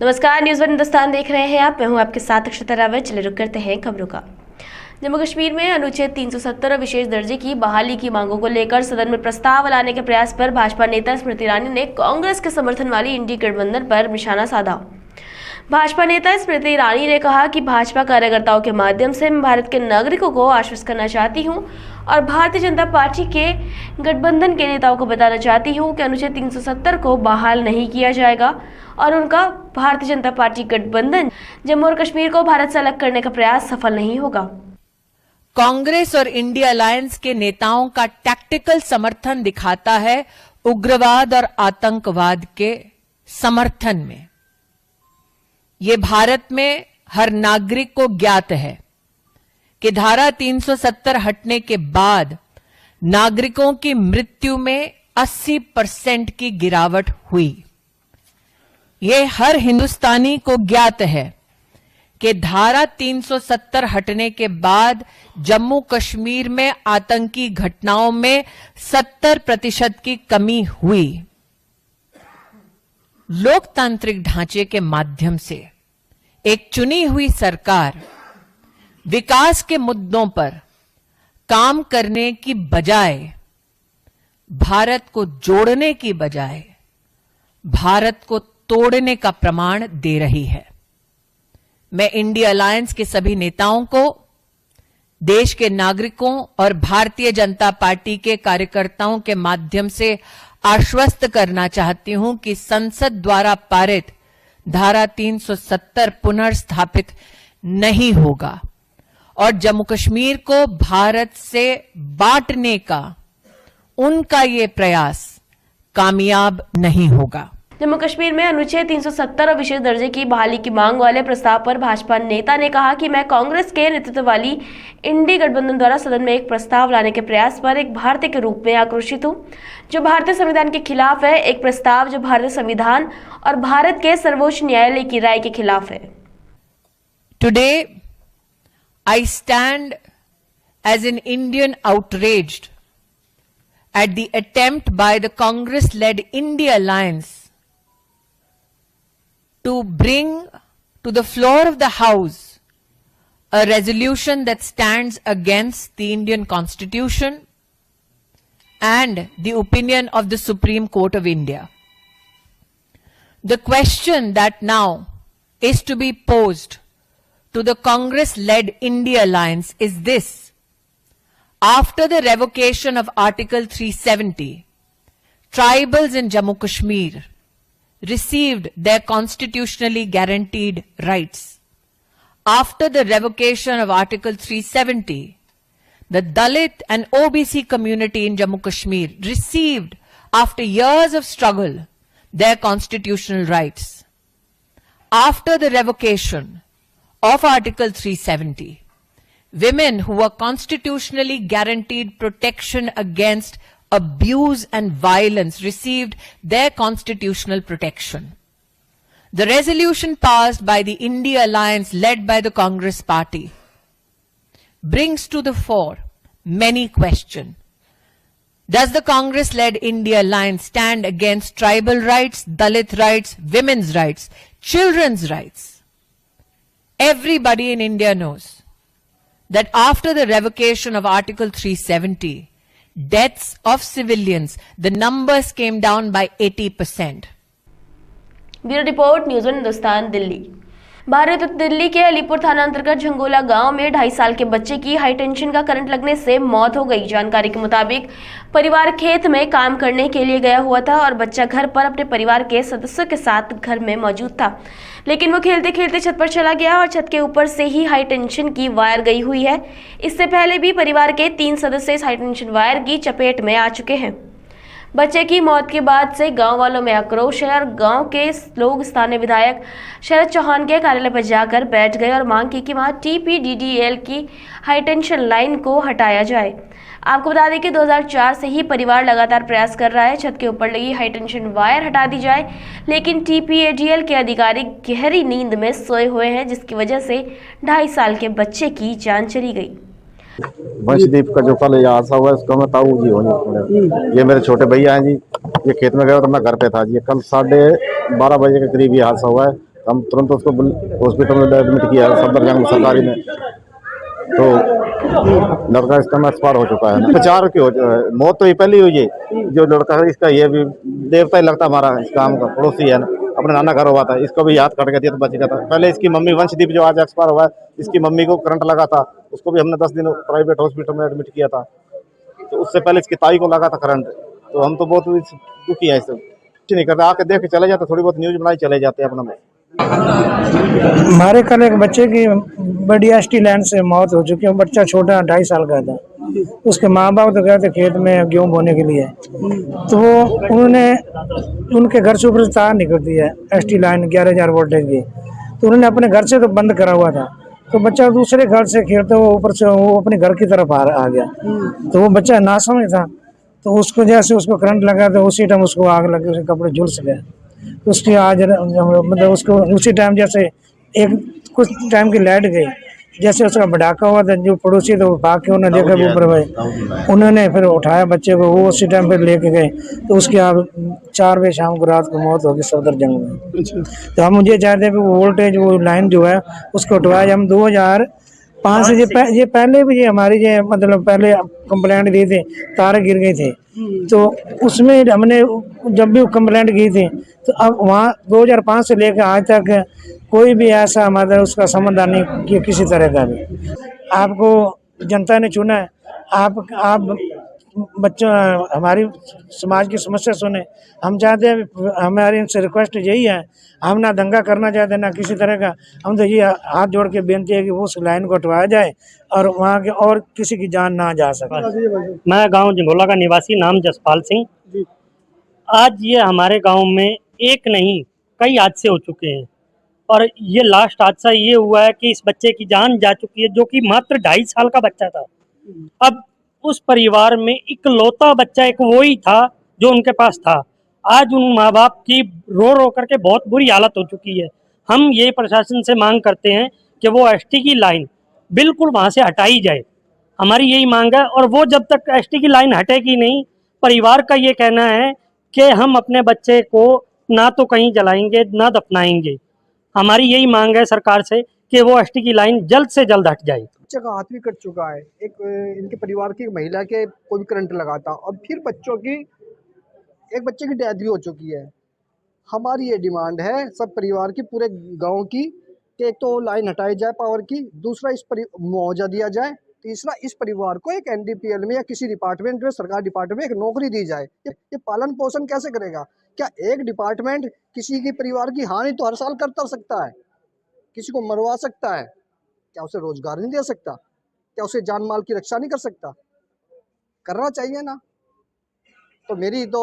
नमस्कार, news one Hindustan देख रहे हैं आप। मैं हूं आपके साथ अक्षता रावत। चलिए रुक करते हैं खबरों का। जम्मू कश्मीर में अनुच्छेद 370 और विशेष दर्जे की बहाली की मांगों को लेकर सदन में प्रस्ताव लाने के प्रयास पर भाजपा नेता स्मृति ईरानी ने कांग्रेस के समर्थन वाली इंडी गठबंधन पर निशाना साधा। भाजपा नेता स्मृति ईरानी ने कहा कि भाजपा कार्यकर्ताओं के माध्यम से मैं भारत के नागरिकों को आश्वस्त करना चाहती हूं और भारतीय जनता पार्टी के गठबंधन के नेताओं को बताना चाहती हूं कि अनुच्छेद 370 को बहाल नहीं किया जाएगा और उनका भारतीय जनता पार्टी गठबंधन जम्मू और कश्मीर को भारत से अलग करने का प्रयास सफल नहीं होगा। कांग्रेस और इंडिया अलायंस के नेताओं का टैक्टिकल समर्थन दिखाता है उग्रवाद और आतंकवाद के समर्थन में। ये भारत में हर नागरिक को ज्ञात है कि धारा 370 हटने के बाद नागरिकों की मृत्यु में 80% की गिरावट हुई। ये हर हिंदुस्तानी को ज्ञात है कि धारा 370 हटने के बाद जम्मू कश्मीर में आतंकी घटनाओं में 70% की कमी हुई। लोकतांत्रिक ढांचे के माध्यम से एक चुनी हुई सरकार विकास के मुद्दों पर काम करने की बजाय, भारत को जोड़ने की बजाय भारत को तोड़ने का प्रमाण दे रही है। मैं इंडिया अलायंस के सभी नेताओं को, देश के नागरिकों और भारतीय जनता पार्टी के कार्यकर्ताओं के माध्यम से आश्वस्त करना चाहती हूं कि संसद द्वारा पारित धारा 370 पुनर्स्थापित नहीं होगा और जम्मू कश्मीर को भारत से बांटने का उनका ये प्रयास कामयाब नहीं होगा। जम्मू कश्मीर में अनुच्छेद 370 और विशेष दर्जे की बहाली की मांग वाले प्रस्ताव पर भाजपा नेता ने कहा कि मैं कांग्रेस के नेतृत्व वाली इंडी गठबंधन द्वारा सदन में एक प्रस्ताव लाने के प्रयास पर एक भारतीय के रूप में आक्रोशित हूं, जो भारतीय संविधान के खिलाफ है। एक प्रस्ताव जो भारतीय संविधान और भारत के सर्वोच्च न्यायालय की राय के खिलाफ है। Today I stand as an Indian outraged at the attempt by the Congress-led India Alliance to bring to the floor of the House a resolution that stands against the Indian Constitution and the opinion of the Supreme Court of India. The question that now is to be posed to the Congress-led India Alliance is this: after the revocation of Article 370, tribals in Jammu Kashmir received their constitutionally guaranteed rights. After the revocation of Article 370, the Dalit and OBC community in Jammu Kashmir received, after years of struggle, their constitutional rights. After the revocation of Article 370, women who were constitutionally guaranteed protection against abuse and violence received their constitutional protection. The resolution passed by the India Alliance led by the Congress Party brings to the fore many questions. Does the Congress-led India Alliance stand against tribal rights, Dalit rights, women's rights, children's rights? Everybody in India knows that after the revocation of Article 370, deaths of civilians, the numbers came down by 80%. Bureau report, news one Hindustan, Delhi. Bharat Delhi के अलीपुर थाना अंतर्गत झंगोला गांव में 2.5 साल के बच्चे की high tension का करंट लगने से मौत हो गई। जानकारी के मुताबिक परिवार खेत में काम करने के लिए गया हुआ था और बच्चा घर पर अपने परिवार के सदस्यों के साथ घर में मौजूद था, लेकिन वो खेलते खेलते छत पर चला गया और छत के ऊपर से ही हाई टेंशन की वायर गई हुई है। इससे पहले भी परिवार के 3 सदस्य इस हाई टेंशन वायर की चपेट में आ चुके हैं। बच्चे की मौत के बाद से गांव वालों में आक्रोश है और गांव के लोग स्थानीय विधायक शरद चौहान के कार्यालय पर जाकर बैठ गए और मांग की कि वहां TPDDL की हाई टेंशन लाइन को हटाया जाए। आपको बता दें कि 2004 से ही परिवार लगातार प्रयास कर रहा है छत के ऊपर लगी हाई टेंशन वायर हटा दी जाए, लेकिन TPDDL के अधिकारी गहरी नींद में सोए हुए हैं, जिसकी वजह से 2.5 साल के बच्चे की जान चली गई। वंशदीप का जो कल ये हादसा हुआ है उसका मैं ताऊ जी होने, ये मेरे छोटे भैया हैं जी। ये खेत में गए तो मैं घर पे था जी। कल 12:30 बजे के करीब ये हादसा हुआ है। हम तुरंत उसको हॉस्पिटल में एडमिट किया सफदरजंग सरकारी में, तो लड़का इस समय एक्सपायर हो चुका है। प्रचार की मौत तो ये पहली हुई है, जो लड़का है इसका ये भी देवता ही लगता हमारा, इस काम का पड़ोसी है ना, अपने नाना घर हुआ था, इसको भी याद कट गया तो बच गया था। पहले इसकी मम्मी वंशदीप जो आज एक्सपायर हुआ है, इसकी मम्मी को करंट लगा था, उसको भी हमने 10 दिन प्राइवेट हॉस्पिटल में एडमिट किया था। तो उससे पहले इसकी ताई को लगा था करंट। तो हम तो बहुत दुखी है, इससे कुछ नहीं करते, आके देख के चले जाते, थोड़ी बहुत न्यूज बनाई चले जाते हैं अपना में। हमारे कल एक बच्चे की बड़ी एसटी लैंड से मौत हो चुकी है। बच्चा छोटा 2.5 साल का था। उसके माँ बाप तो गए थे खेत में गेहूं बोने के लिए, तो वो उन्होंने उनके घर से ऊपर तार निकल दी है एसटी लाइन 11,000 वोल्टेज की, तो उन्होंने अपने घर से तो बंद करा हुआ था। तो बच्चा दूसरे घर से खेलते हुए ऊपर से वो अपने घर की तरफ आ गया। तो वो बच्चा नासमझ था, तो उसको जैसे उसको करंट लगा तो उसी टाइम उसको आग लगी, उसके कपड़े झुलस गए। उसकी आज मतलब उसको उसी टाइम जैसे एक कुछ टाइम की लाइट गई, जैसे उसका भड़ाका हुआ था, जो पड़ोसी थे वो भाग के उन्होंने देखा ऊपर भाई, उन्होंने फिर उठाया बच्चे को, वो उसी टाइम पे लेके गए। तो उसकी आप 4 बजे शाम को रात को मौत होगी सफदरजंग में। तो हम मुझे चाहते हैं कि वो वोल्टेज वो लाइन जो है उसको हटवाया। हम 2005 से ये पहले भी ये हमारी ये मतलब पहले कंप्लेंट दी थी, तार गिर गई थी, तो उसमें हमने जब भी कंप्लेंट की थी, तो अब वहाँ 2005 से लेकर आज तक कोई भी ऐसा हमारा उसका समाधान नहीं किया किसी तरह का भी। आपको जनता ने चुना है, आप बच्चों हमारी समाज की समस्या सुने। हम चाहते हैं, हमारी इनसे रिक्वेस्ट यही है, हम ना दंगा करना चाहते ना किसी तरह का, हम तो ये हाथ जोड़ के बेनती है कि उस लाइन को हटवाया जाए और वहाँ के और किसी की जान ना जा सके। मैं गांव झंगोला का निवासी, नाम जसपाल सिंह। आज ये हमारे गांव में एक नहीं कई हादसे हो चुके हैं, और ये लास्ट हादसा ये हुआ है कि इस बच्चे की जान जा चुकी है, जो कि मात्र 2.5 साल का बच्चा था। अब उस परिवार में इकलौता बच्चा एक वो ही था जो उनके पास था। आज उन माँ बाप की रो रो करके बहुत बुरी हालत हो चुकी है। हम ये प्रशासन से मांग करते हैं कि वो एसटी की लाइन बिल्कुल वहाँ से हटाई जाए, हमारी यही मांग है। और वो जब तक एसटी की लाइन हटेगी नहीं, परिवार का ये कहना है कि हम अपने बच्चे को ना तो कहीं जलाएंगे ना दफनाएंगे। हमारी यही मांग है सरकार से कि वो एसटी की लाइन जल्द से जल्द हट जाए। बच्चे का हाथ भी कट चुका है, एक इनके परिवार की महिला के कोई भी करंट लगा था, और फिर एक बच्चे की डेथ भी हो चुकी है। हमारी ये डिमांड है सब परिवार की, पूरे गांव की, कि एक तो लाइन हटाई जाए पावर की, दूसरा इस पर मुआवजा दिया जाए, तीसरा इस परिवार को एक एनडीपीएल में या किसी डिपार्टमेंट में, सरकारी डिपार्टमेंट में एक नौकरी दी जाए। ये पालन पोषण कैसे करेगा? क्या एक डिपार्टमेंट किसी की परिवार की हानि तो हर साल करता सकता है, किसी को मरवा सकता है, क्या उसे रोजगार नहीं दे सकता? क्या उसे जान माल की रक्षा नहीं कर सकता? करना चाहिए ना। तो मेरी तो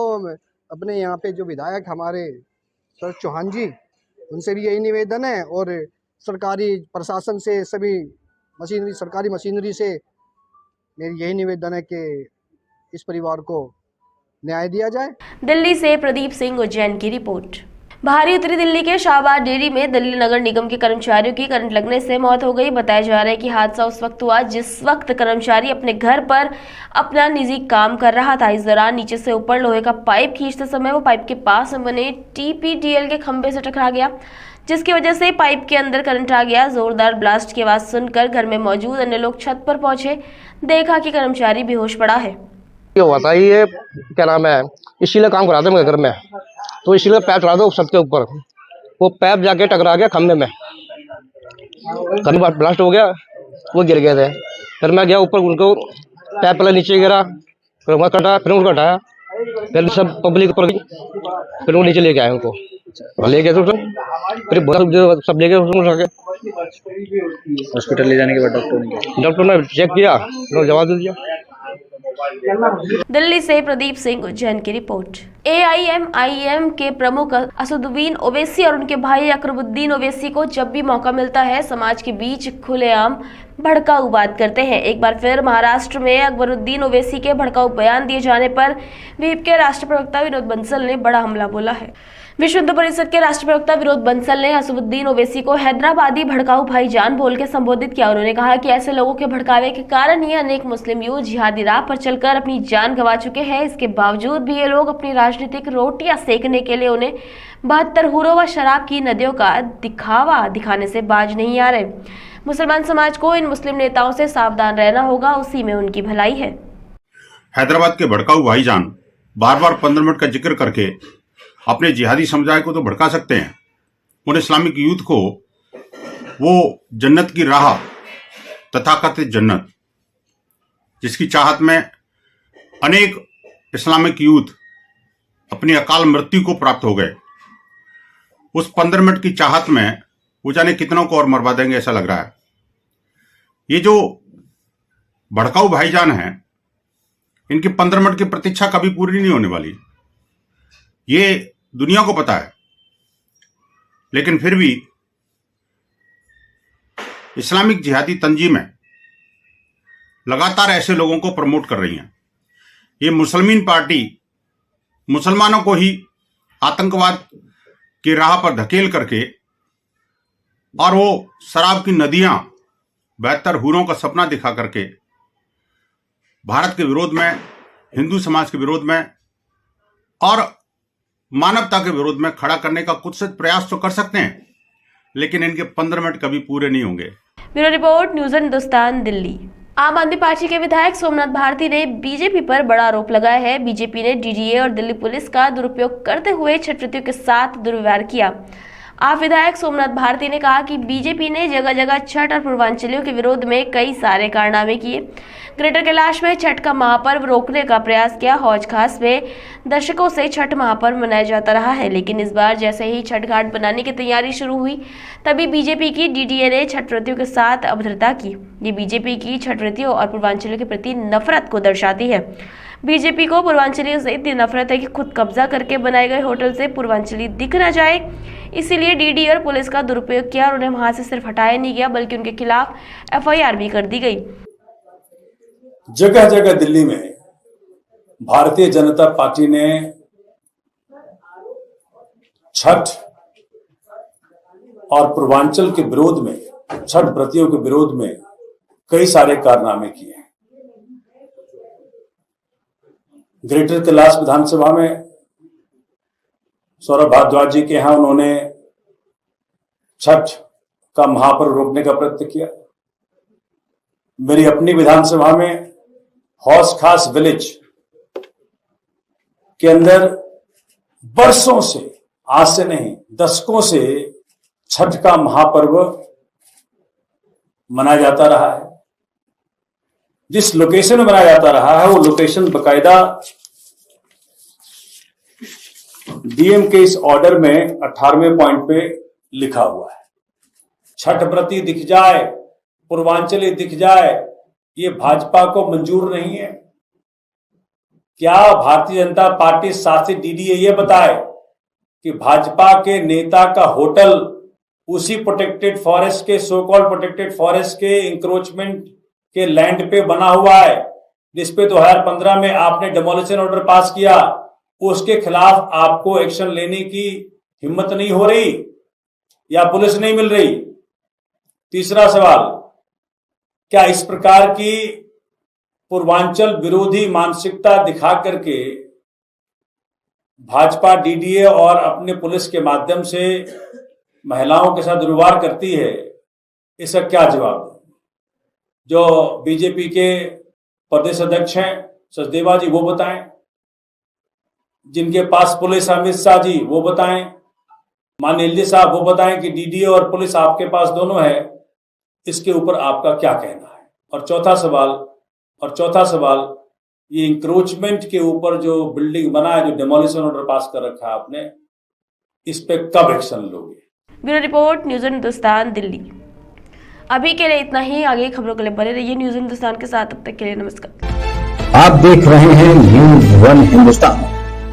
अपने यहाँ पे जो विधायक हमारे सर चौहान जी, उनसे भी यही निवेदन है, और सरकारी प्रशासन से, सभी मशीनरी, सरकारी मशीनरी से मेरी यही निवेदन है कि इस परिवार को न्याय दिया जाए। दिल्ली से प्रदीप सिंह उज्जैन की रिपोर्ट। भारी उत्तरी दिल्ली के शाहबाद डेयरी में दिल्ली नगर निगम के कर्मचारियों की करंट लगने से मौत हो गई। बताया जा रहा है कि हादसा उस वक्त हुआ जिस वक्त कर्मचारी अपने घर पर अपना निजी काम कर रहा था। इस दौरान नीचे से ऊपर लोहे का पाइप खींचते समय वो पाइप के पास बने TPDL के खंभे से टकरा गया, जिसकी वजह से पाइप के अंदर करंट आ गया। जोरदार ब्लास्ट की आवाज सुनकर घर में मौजूद अन्य लोग छत पर पहुंचे, देखा कि कर्मचारी बेहोश पड़ा है। हुआ था ये क्या नाम है, इसीलिए काम करा था मेरे घर में, तो इसीलिए पैप चढ़ा दो छत के ऊपर, वो पैप जाके टकरा गया खंभे में, खंभे पर ब्लास्ट हो गया, वो गिर गए थे। फिर मैं गया ऊपर, उनको पैप पहले नीचे गिरा, फिर वहाँ कटा, फिर उनको हटाया, फिर सब पब्लिक ऊपर गई, फिर वो नीचे लेके आए उनको, ले गए तो फिर सब ले गए हॉस्पिटल ले जाने के बाद डॉक्टर ने चेक किया, जवाब दे दिया। दिल्ली से प्रदीप सिंह उज्जैन की रिपोर्ट। AIMIM के प्रमुख असदुद्दीन ओवैसी और उनके भाई अकरबुद्दीन ओवैसी को जब भी मौका मिलता है समाज के बीच खुलेआम भड़काऊ बात करते हैं। एक बार फिर महाराष्ट्र में अकबरुद्दीन ओवैसी के भड़काऊ बयान दिए जाने पर वीप के राष्ट्रीय प्रवक्ता विनोद बंसल ने बड़ा हमला बोला है। विश्व हिंदू परिषद के राष्ट्रीय प्रवक्ता विनोद बंसल ने असदुद्दीन ओवैसी को हैदराबादी भड़काऊ भाईजान बोल के संबोधित किया। उन्होंने कहा कि ऐसे लोगों के भड़कावे के कारण ही अनेक मुस्लिम युवक जिहादी राह पर चलकर अपनी जान गंवा चुके हैं। इसके बावजूद भी ये लोग अपनी राजनीति राजनीतिक रोटियां सेकने के लिए उन्हें 72 हूरों व शराब की नदियों का दिखावा दिखाने से बाज नहीं आ रहे। मुसलमान समाज को इन मुस्लिम नेताओं से सावधान रहना होगा, उसी में उनकी भलाई है। हैदराबाद के भड़काऊ भाईजान बार बार 15 मिनट का जिक्र करके अपने जिहादी समुदाय को तो भड़का सकते हैं, उन इस्लामिक यूथ को वो जन्नत की राह, तथाकथित जन्नत, जिसकी चाहत में अनेक इस्लामिक यूथ अपनी अकाल मृत्यु को प्राप्त हो गए, उस 15 मिनट की चाहत में वो जाने कितनों को और मरवा देंगे ऐसा लग रहा है। ये जो भड़काऊ भाईजान हैं, इनकी 15 मिनट की प्रतीक्षा कभी पूरी नहीं होने वाली, ये दुनिया को पता है। लेकिन फिर भी इस्लामिक जिहादी तंजीमें लगातार ऐसे लोगों को प्रमोट कर रही हैं। ये मुसलमान पार्टी मुसलमानों को ही आतंकवाद की राह पर धकेल करके और वो शराब की नदियां 72 हूरों का सपना दिखा करके भारत के विरोध में, हिंदू समाज के विरोध में और मानवता के विरोध में खड़ा करने का कुछ प्रयास तो कर सकते हैं, लेकिन इनके 15 मिनट कभी पूरे नहीं होंगे। Bureau report, news Hindustan, Delhi. आम आदमी पार्टी के विधायक सोमनाथ भारती ने बीजेपी पर बड़ा आरोप लगाया है। बीजेपी ने डीडीए और दिल्ली पुलिस का दुरुपयोग करते हुए छठ व्रतियों के साथ दुर्व्यवहार किया। आप विधायक सोमनाथ भारती ने कहा कि बीजेपी ने जगह जगह छठ और पूर्वांचलियों के विरोध में कई सारे कारनामे किए। ग्रेटर कैलाश में छठ का महापर्व रोकने का प्रयास किया। हौज खास में दशकों से छठ महापर्व मनाया जाता रहा है, लेकिन इस बार जैसे ही छठ घाट बनाने की तैयारी शुरू हुई, तभी बीजेपी की डीडीए ने छठ व्रतियों के साथ अभद्रता की। ये बीजेपी की छठ व्रतियों और पूर्वांचलियों के प्रति नफरत को दर्शाती है। बीजेपी को पूर्वांचलियों से इतनी नफरत है कि खुद कब्जा करके बनाए गए होटल से पूर्वांचली दिख न जाए, इसीलिए डीडी और पुलिस का दुरुपयोग किया और उन्हें वहां से सिर्फ हटाया नहीं गया, बल्कि उनके खिलाफ एफआईआर भी कर दी गई। जगह जगह दिल्ली में भारतीय जनता पार्टी ने छठ और पूर्वांचल के विरोध में, छठ व्रतियों के विरोध में कई सारे कारनामे किए हैं। ग्रेटर कैलाश विधानसभा में सौरभ भारद्वाज जी के यहां उन्होंने छठ का महापर्व रोकने का प्रयत्न किया। मेरी अपनी विधानसभा में हौस खास विलेज के अंदर बरसों से, आज से नहीं दशकों से छठ का महापर्व मनाया जाता रहा है। जिस लोकेशन में मनाया जाता रहा है वो लोकेशन बकायदा डीएम के इस ऑर्डर में 18वें पॉइंट पे लिखा हुआ है। छठ व्रती दिख जाए, पूर्वांचली दिख जाए, ये भाजपा को मंजूर नहीं है। क्या भारतीय जनता पार्टी शासित डीडीए ये बताए कि भाजपा के नेता का होटल उसी प्रोटेक्टेड फॉरेस्ट के, सो कॉल्ड प्रोटेक्टेड फॉरेस्ट के इंक्रोचमेंट के लैंड पे बना हुआ है, जिसपे 2015 में आपने डिमोलिशन ऑर्डर पास किया, उसके खिलाफ आपको एक्शन लेने की हिम्मत नहीं हो रही या पुलिस नहीं मिल रही? तीसरा सवाल, क्या इस प्रकार की पूर्वांचल विरोधी मानसिकता दिखा करके भाजपा डीडीए और अपने पुलिस के माध्यम से महिलाओं के साथ दुर्व्यवहार करती है? इसका क्या जवाब? जो बीजेपी के प्रदेश अध्यक्ष हैं सचदेवा जी वो बताएं, जिनके पास पुलिस अमित शाह जी वो बताएं, माननीय एलजी साहब वो बताएं कि डीडीए और पुलिस आपके पास दोनों है, इसके ऊपर आपका क्या कहना है? और चौथा सवाल, ये इंक्रोचमेंट के ऊपर जो बिल्डिंग बना है, जो डेमोलिशन ऑर्डर पास कर रखा है आपने, इस पे कब एक्शन लोगे? Bureau report, news Hindustan, Delhi. अभी के लिए इतना ही। आगे खबरों के लिए बने रहिए न्यूज़ हिंदुस्तान के साथ। तब तक के लिए नमस्कार। आप देख रहे हैं न्यूज़ वन हिंदुस्तान।